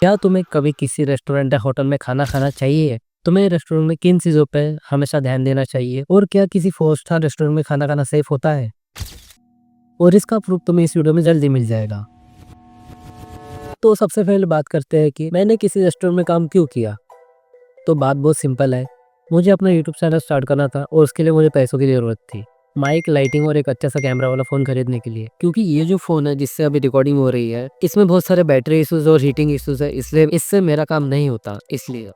क्या तुम्हें कभी किसी रेस्टोरेंट या होटल में खाना खाना चाहिए? तुम्हें रेस्टोरेंट में किन चीज़ों पे हमेशा ध्यान देना चाहिए? और क्या किसी 4 स्टार रेस्टोरेंट में खाना खाना सेफ होता है? और इसका प्रूफ तुम्हें इस वीडियो में जल्दी मिल जाएगा। तो सबसे पहले बात करते हैं कि मैंने किसी रेस्टोरेंट में काम क्यों किया। तो बात बहुत सिंपल है। मुझे अपना यूट्यूब चैनल स्टार्ट करना था और उसके लिए मुझे पैसों की ज़रूरत थी। माइक, लाइटिंग और एक अच्छा सा कैमरा वाला फ़ोन खरीदने के लिए। क्योंकि ये जो फ़ोन है जिससे अभी रिकॉर्डिंग हो रही है, इसमें बहुत सारे बैटरी इश्यूज़ और हीटिंग इश्यूज़ है, इसलिए इससे मेरा काम नहीं होता इसलिए।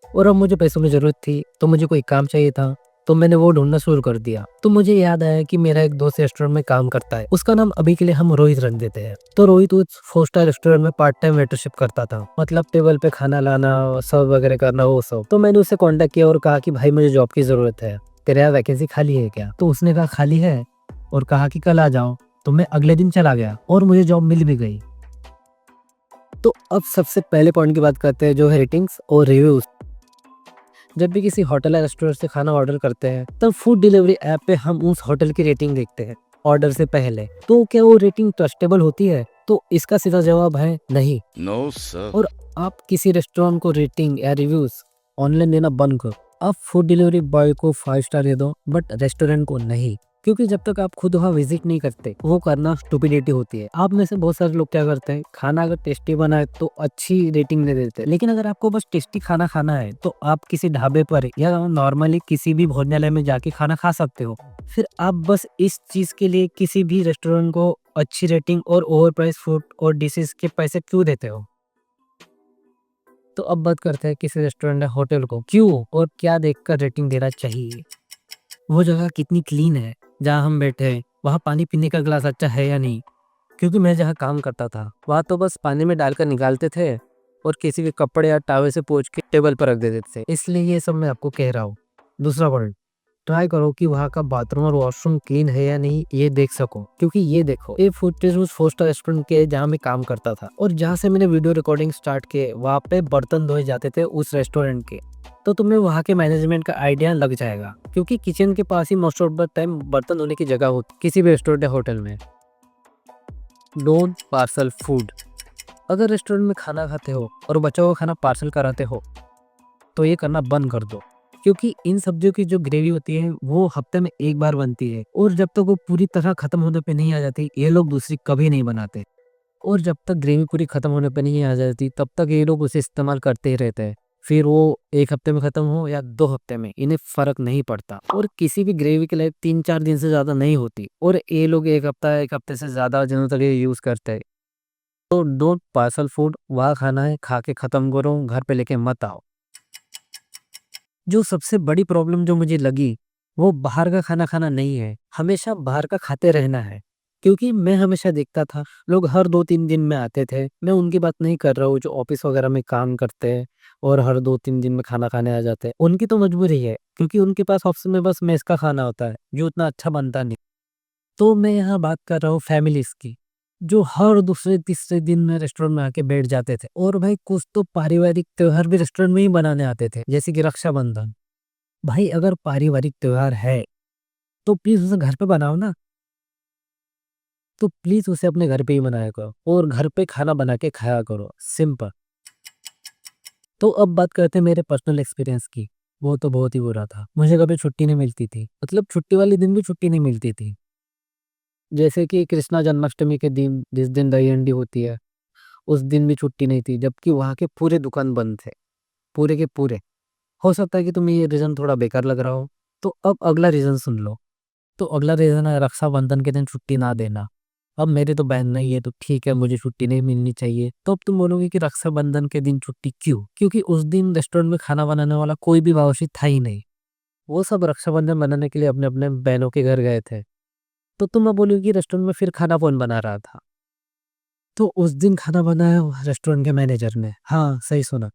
और अब मुझे पैसों की ज़रूरत थी, तो मुझे कोई काम चाहिए था, तो मैंने वो ढूँढना शुरू कर दिया। तो मुझे याद आया कि मेरा एक दोस्त रेस्टोरेंट में काम करता है, उसका नाम अभी के लिए हम रोहित रख देते हैं। तो रोहित उस 4 स्टार रेस्टोरेंट में पार्ट टाइम वेटरशिप करता था, मतलब टेबल पे खाना लाना, सर्व वगैरह करना वो सब। तो मैंने उससे कॉन्टेक्ट किया और कहा कि भाई मुझे जॉब की ज़रूरत है, तेरे यहाँ वैकेंसी खाली है क्या? तो उसने कहा खाली है और कहा कि कल आ जाओ। तो मैं अगले दिन चला गया और मुझे जॉब मिल भी गई। तो अब सबसे पहले पॉइंट की बात करते हैं, जो है रेटिंग्स और रिव्यूज। जब भी किसी होटल या रेस्टोरेंट से खाना ऑर्डर करते हैं, तब फूड डिलीवरी ऐप पे हम उस होटल की रेटिंग देखते हैं ऑर्डर से पहले। तो क्या वो रेटिंग ट्रस्टेबल होती है? तो इसका सीधा जवाब है नहीं। No sir. और आप किसी रेस्टोरेंट को रेटिंग या रिव्यूज ऑनलाइन देना बंद करो। आप फूड डिलीवरी बॉय को 5 स्टार दे दो, बट रेस्टोरेंट को नहीं। क्योंकि जब तक आप खुद वहाँ विजिट नहीं करते, वो करना स्टुपिडिटी होती है। आप में से बहुत सारे लोग क्या करते हैं, खाना अगर टेस्टी बना है तो अच्छी रेटिंग दे देते हैं, लेकिन अगर आपको बस टेस्टी खाना खाना है तो आप किसी ढाबे पर या नॉर्मली किसी भी भोजनालय में जाके खाना खा सकते हो। फिर आप बस इस चीज के लिए किसी भी रेस्टोरेंट को अच्छी रेटिंग और ओवर प्राइस फूड और डिशेस के पैसे क्यों देते हो? तो अब बात करते हैं किसी रेस्टोरेंट या होटल को क्यों और क्या देखकर रेटिंग देना चाहिए। वो जगह कितनी क्लीन है, जहाँ हम बैठे हैं वहाँ पानी पीने का गिलास अच्छा है या नहीं। क्योंकि मैं जहाँ काम करता था वहाँ तो बस पानी में डालकर निकालते थे और किसी के कपड़े या टावे से पोंछ के टेबल पर रख देते थे, इसलिए ये सब मैं आपको कह रहा हूँ। दूसरा पॉइंट, ट्राई करो कि वहाँ का बाथरूम और वॉशरूम क्लीन है या नहीं, ये देख सको। क्योंकि ये देखो, ये फुटेज उस 4 स्टार रेस्टोरेंट के जहाँ मैं काम करता था और जहाँ से मैंने वीडियो रिकॉर्डिंग स्टार्ट किए, वहाँ पे बर्तन धोए जाते थे उस रेस्टोरेंट के। तो तुम्हें वहाँ के मैनेजमेंट का आइडिया लग जाएगा, क्योंकि किचन के पास ही मोस्ट ऑफ द टाइम बर्तन धोने की जगह होती किसी भी रेस्टोरेंट या होटल में। Don't parcel food. अगर रेस्टोरेंट में खाना खाते हो और बचा हुआ खाना पार्सल कराते हो, तो ये करना बंद कर दो। क्योंकि इन सब्जियों की जो ग्रेवी होती है वो हफ्ते में एक बार बनती है, और जब तक वो पूरी तरह खत्म होने पे नहीं आ जाती, ये लोग दूसरी कभी नहीं बनाते। और जब तक ग्रेवी पूरी खत्म होने पे नहीं आ जाती, तब तक ये लोग उसे इस्तेमाल करते ही रहते हैं। फिर वो 1 हफ्ते में खत्म हो या 2 हफ्ते में, इन्हें फर्क नहीं पड़ता। और किसी भी ग्रेवी के लिए 3-4 दिन से ज्यादा नहीं होती, और ये लोग 1 हफ्ते से ज्यादा दिनों तक ये यूज करते हैं। तो डोंट पार्सल फूड। वहाँ खाना है, खा के खत्म करो, घर पे लेके मत आओ। जो सबसे बड़ी प्रॉब्लम जो मुझे लगी, वो बाहर का खाना खाना नहीं है, हमेशा बाहर का खाते रहना है। क्योंकि मैं हमेशा देखता था लोग हर 2-3 दिन में आते थे। मैं उनकी बात नहीं कर रहा हूँ जो ऑफिस वगैरह में काम करते हैं और हर 2-3 दिन में खाना खाने आ जाते हैं। उनकी तो मजबूरी है, क्योंकि उनके पास ऑप्शन में बस मेस का खाना होता है जो उतना अच्छा बनता नहीं। तो मैं यहाँ बात कर रहा हूँ फैमिलीज की, जो हर दूसरे तीसरे दिन में रेस्टोरेंट में आके बैठ जाते थे। और भाई कुछ तो पारिवारिक त्योहार भी रेस्टोरेंट में ही बनाने आते थे, जैसे कि रक्षाबंधन। भाई अगर पारिवारिक त्योहार है तो प्लीज उसे घर पे बनाओ ना। तो प्लीज उसे अपने घर पे ही बनाया करो और घर पे खाना बना के खाया करो, सिंपल। तो अब बात करते हैं मेरे पर्सनल एक्सपीरियंस की। वो तो बहुत ही बुरा था, मुझे कभी छुट्टी नहीं मिलती थी, मतलब छुट्टी वाले दिन भी छुट्टी नहीं मिलती थी। जैसे कि कृष्णा जन्माष्टमी के दिन, जिस दिन दही हंडी होती है, उस दिन भी छुट्टी नहीं थी, जबकि वहाँ के पूरे दुकान बंद थे, पूरे के पूरे। हो सकता है कि तुम्हें ये रीजन थोड़ा बेकार लग रहा हो, तो अब अगला रीजन सुन लो। तो अगला रीजन है रक्षाबंधन के दिन छुट्टी ना देना। अब मेरी तो बहन नहीं है, तो ठीक है मुझे छुट्टी नहीं मिलनी चाहिए। तो अब तुम बोलोगे कि रक्षाबंधन के दिन छुट्टी क्यों? क्योंकि उस दिन रेस्टोरेंट में खाना बनाने वाला कोई भी बावर्ची था ही नहीं। वो सब रक्षाबंधन बनाने के लिए अपने अपने बहनों के घर गए थे। तो तुम अब बोलोगे कि रेस्टोरेंट में फिर खाना कौन बना रहा था? तो उस दिन खाना बनाया रेस्टोरेंट के मैनेजर ने। हाँ सही सुना।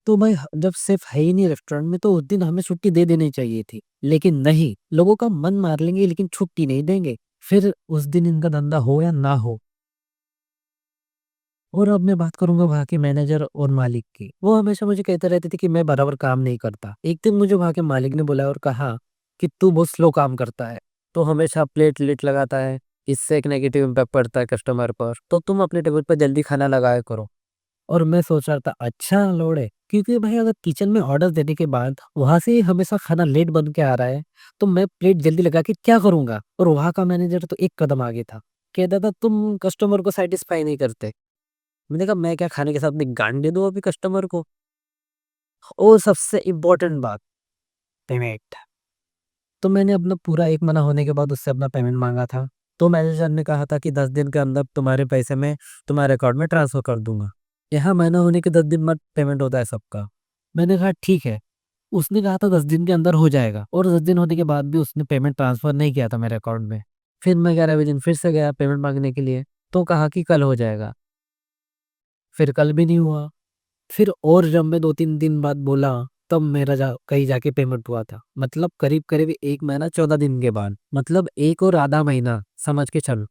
तो भाई जब सेफ है ही नहीं रेस्टोरेंट में, तो उस दिन हमें छुट्टी दे देनी चाहिए थी, लेकिन नहीं, लोगों का मन मार लेंगे लेकिन छुट्टी नहीं देंगे। फिर उस दिन इनका धंधा हो या ना हो। और अब मैं बात करूंगा वहाँ के मैनेजर और मालिक की। वो हमेशा मुझे कहते रहते थे कि मैं बराबर काम नहीं करता। एक दिन मुझे वहाँ के मालिक ने बुलाया और कहा कि तू बहुत स्लो काम करता है, तो हमेशा प्लेट लेट लगाता है, इससे एक नेगेटिव इम्पैक्ट पड़ता है कस्टमर पर, तो तुम अपने टेबल पर जल्दी खाना लगाया करो। और मैं सोच रहा था अच्छा लोड है, क्योंकि भाई अगर किचन में ऑर्डर देने के बाद वहाँ से हमेशा खाना लेट बन के आ रहा है, तो मैं प्लेट जल्दी लगा के क्या करूँगा? और वहाँ का मैनेजर तो एक कदम आगे था। कहता था तुम कस्टमर को सैटिस्फाई नहीं करते। मैंने कहा मैं क्या खाने के साथ में गांड दे दूँ अभी कस्टमर को? और सबसे इम्पोर्टेंट बात, पेमेंट। तो मैंने अपना पूरा 1 महीना होने के बाद उससे अपना पेमेंट माँगा था। तो मैनेजर ने कहा था कि 10 दिन के अंदर तुम्हारे पैसे मैं तुम्हारे अकाउंट में ट्रांसफ़र कर दूँगा। यहाँ महीना होने के 10 दिन बाद पेमेंट होता है सबका। मैंने कहा ठीक है। उसने कहा था 10 दिन के अंदर हो जाएगा और 10 दिन होने के बाद भी उसने पेमेंट ट्रांसफ़र नहीं किया था मेरे अकाउंट में। फिर मैं 11वें दिन फिर से गया पेमेंट माँगने के लिए, तो कहा कि कल हो जाएगा। फिर कल भी नहीं हुआ। फिर और जब मैं 2-3 दिन बाद बोला, तब मेरा कहीं जाके पेमेंट हुआ था। मतलब करीब-करीब 1 महीना 14 दिन के बाद। मतलब 1 और आधा महीना समझ के चलो।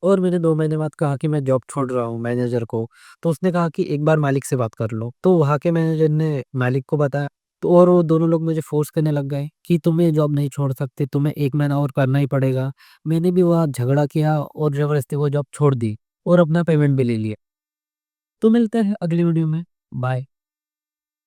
और मैंने 2 महीने बाद कहा कि मैं जॉब छोड़ रहा हूँ मैनेजर को, तो उसने कहा कि एक बार मालिक से बात कर लो। तो वहाँ के मैनेजर ने मालिक को बताया, तो और वो दोनों लोग मुझे फ़ोर्स करने लग गए कि तुम ये जॉब नहीं छोड़ सकते, तुम्हें 1 महीना और करना ही पड़ेगा। मैंने भी वहाँ झगड़ा किया और ज़बरदस्ती वो जॉब छोड़ दी और अपना पेमेंट भी ले लिया। तो मिलते हैं अगली वीडियो में। बाय।